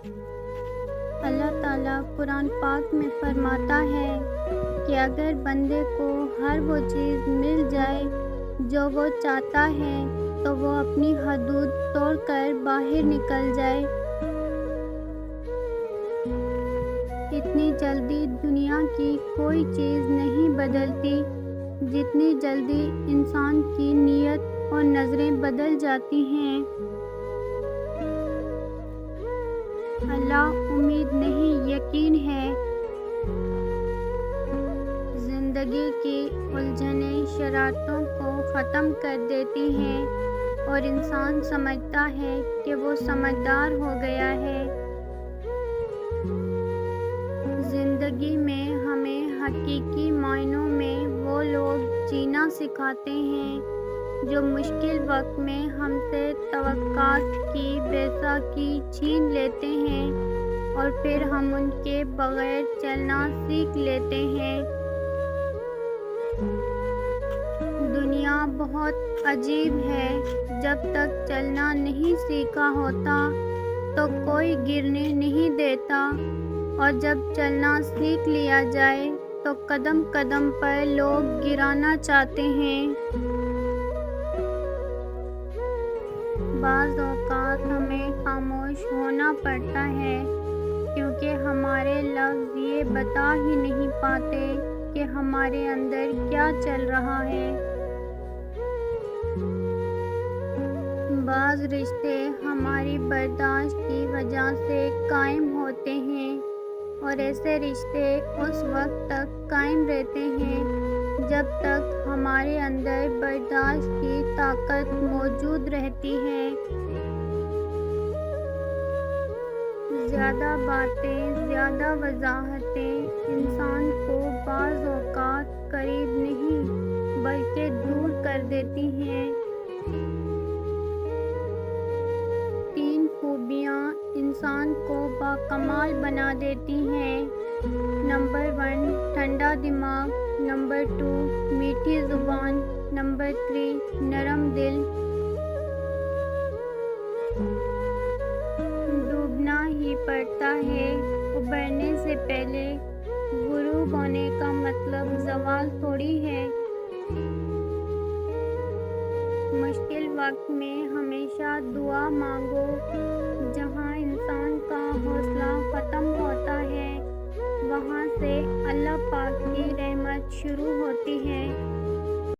اللہ تعالیٰ قرآن پاک میں فرماتا ہے کہ اگر بندے کو ہر وہ چیز مل جائے جو وہ چاہتا ہے تو وہ اپنی حدود توڑ کر باہر نکل جائے۔ اتنی جلدی دنیا کی کوئی چیز نہیں بدلتی جتنی جلدی انسان کی نیت اور نظریں بدل جاتی ہیں۔ اللہ امید نہیں یقین ہے۔ زندگی کی الجھنیں شرارتوں کو ختم کر دیتی ہیں اور انسان سمجھتا ہے کہ وہ سمجھدار ہو گیا ہے۔ زندگی میں ہمیں حقیقی معنوں میں وہ لوگ جینا سکھاتے ہیں جو مشکل وقت میں ہم سے توقعات کی بیساکھی چھین لیتے ہیں اور پھر ہم ان کے بغیر چلنا سیکھ لیتے ہیں۔ دنیا بہت عجیب ہے، جب تک چلنا نہیں سیکھا ہوتا تو کوئی گرنے نہیں دیتا، اور جب چلنا سیکھ لیا جائے تو قدم قدم پر لوگ گرانا چاہتے ہیں۔ بعض اوقات ہمیں خاموش ہونا پڑتا ہے کیونکہ ہمارے لفظ یہ بتا ہی نہیں پاتے کہ ہمارے اندر کیا چل رہا ہے۔ بعض رشتے ہماری برداشت کی وجہ سے قائم ہوتے ہیں اور ایسے رشتے اس وقت تک قائم رہتے ہیں جب تک ہمارے اندر برداشت کی طاقت موجود رہتی ہے۔ زیادہ باتیں، زیادہ وضاحتیں انسان کو بعض اوقات قریب نہیں بلکہ دور کر دیتی ہیں۔ 3 خوبیاں انسان کو باکمال بنا دیتی ہیں۔ نمبر 1 ٹھنڈا دماغ، نمبر 2 میٹھی زبان، نمبر 3 نرم دل۔ ڈوبنا ہی پڑتا ہے، ابھرنے سے پہلے۔ غروب ہونے کا مطلب زوال تھوڑی ہے۔ مشکل وقت میں ہمیشہ دعا مانگو۔ جہاں انسان کا حوصلہ ختم ہوتا ہے وہاں سے اللہ پاک کی رحمت شروع ہوتی ہے۔